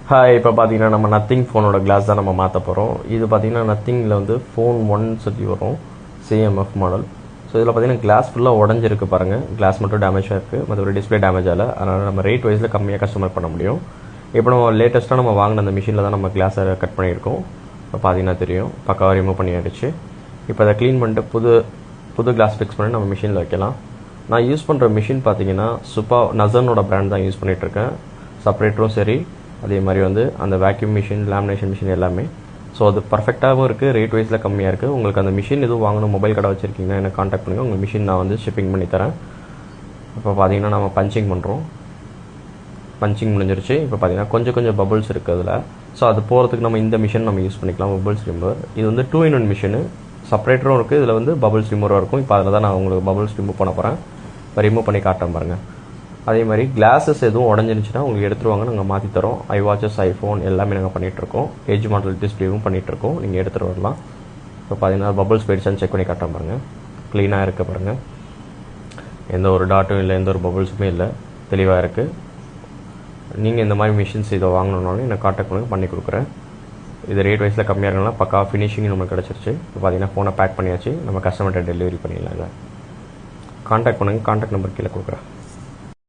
Hi, இப்போ பார்த்தீங்கன்னா நம்ம நத்திங் ஃபோனோட கிளாஸ் தான் நம்ம மாற்ற போகிறோம். இது பார்த்தீங்கன்னா நத்திங்கில் வந்து ஃபோன் 1 சொல்லி வரும், சிஎம்எஃப் மாடல். ஸோ இதில் பார்த்தீங்கன்னா கிளாஸ் ஃபுல்லாக உடஞ்சிருக்கு பாருங்கள். கிளாஸ் மட்டும் டேமேஜாக இருக்குது, மற்றபடி டிஸ்பிளே டேமேஜ் ஆகலை. அதனால் நம்ம ரேட் வைஸில் கம்மியாக கஸ்டமர் பண்ண முடியும். இப்போ நம்ம லேட்டஸ்ட்டாக நம்ம வாங்கின அந்த மிஷினில் தான் நம்ம கிளாஸை கட் பண்ணியிருக்கோம். இப்போ பார்த்தீங்கன்னா தெரியும், பக்காவாக ரிமூவ் பண்ணி ஆகிடுச்சு. இப்போ அதை க்ளீன் பண்ணிட்டு புது கிளாஸ் ஃபிக்ஸ் பண்ணி நம்ம மிஷினில் வைக்கலாம். நான் யூஸ் பண்ணுற மிஷின் பார்த்தீங்கன்னா நசனோட பிராண்ட் தான் யூஸ் பண்ணிகிட்ருக்கேன். செப்பரேட்டரும் சரி, அதே மாதிரி வந்து அந்த வேக்யூம் மிஷின், லேமினேஷன் மிஷின் எல்லாமே. ஸோ அது பர்ஃபெக்டாகவும் இருக்குது, ரேட் வைஸில் கம்மியாக இருக்குது. உங்களுக்கு அந்த மிஷின் எதுவும் வாங்கணும், மொபைல் கடை வச்சுருக்கீங்கன்னா எனக்கு காண்டாக்ட் பண்ணுங்கள், உங்கள் மிஷின் நான் வந்து ஷிப்பிங் பண்ணி தரேன். இப்போ பார்த்தீங்கன்னா நம்ம பஞ்சிங் பண்ணுறோம். பஞ்சிங் முடிஞ்சிருச்சு. இப்போ பார்த்தீங்கன்னா கொஞ்சம் பபுள்ஸ் இருக்குது அதில். ஸோ அது போகிறதுக்கு நம்ம இந்த மிஷின் நம்ம யூஸ் பண்ணிக்கலாம், பபுள்ஸ் ரிமூவர். இது வந்து 2-in-1 மிஷினு, செப்பரேட்டரும் இருக்குது, இதில் வந்து பபுள்ஸ் ரிமூவரும் இருக்கும். இப்போ அதில் தான் நான் உங்களுக்கு பபுள்ஸ் ரிமூவ் பண்ண போகிறேன். இப்போ ரிமூவ் பண்ணி காட்டுறேன் பாருங்கள். அதே மாதிரி கிளாஸஸ் எதுவும் உடஞ்சிருந்துச்சுன்னா உங்களுக்கு எடுத்துருவாங்க, நாங்கள் மாற்றி தரோம். iWatches, iPhone எல்லாமே நாங்கள் பண்ணிகிட்ருக்கோம். எட்ஜ் மாடல் டிஸ்பிளேவும் பண்ணிகிட்ருக்கோம், நீங்கள் எடுத்துகிட்டு வரலாம். இப்போ பார்த்தீங்கன்னா பபுள்ஸ் போயிடுச்சான்னு செக் பண்ணி காட்டுறேன் பாருங்கள். க்ளீனாக இருக்க பாருங்கள், எந்த ஒரு டாட்டும் இல்லை, எந்த ஒரு பபுள்ஸுமே இல்லை, தெளிவாக இருக்குது. நீங்கள் இந்த மாதிரி மிஷின்ஸ் இதை வாங்கணுன்னாலும் எனக்கு காண்டாக்ட் பண்ணுங்கள், பண்ணி கொடுக்குறேன். இது ரேட் வைஸில் கம்மியாக இருக்கனால பக்கா ஃபினிஷிங் நமக்கு கிடச்சிருச்சு. இப்போ பார்த்தீங்கன்னா ஃபோனை பேக் பண்ணியாச்சு, நம்ம கஸ்டமர்கிட்ட டெலிவரி பண்ணிடலாம். இதை காண்டாக்ட் பண்ணுங்கள், காண்டாக்ட் நம்பர் கீழே கொடுக்குறேன்.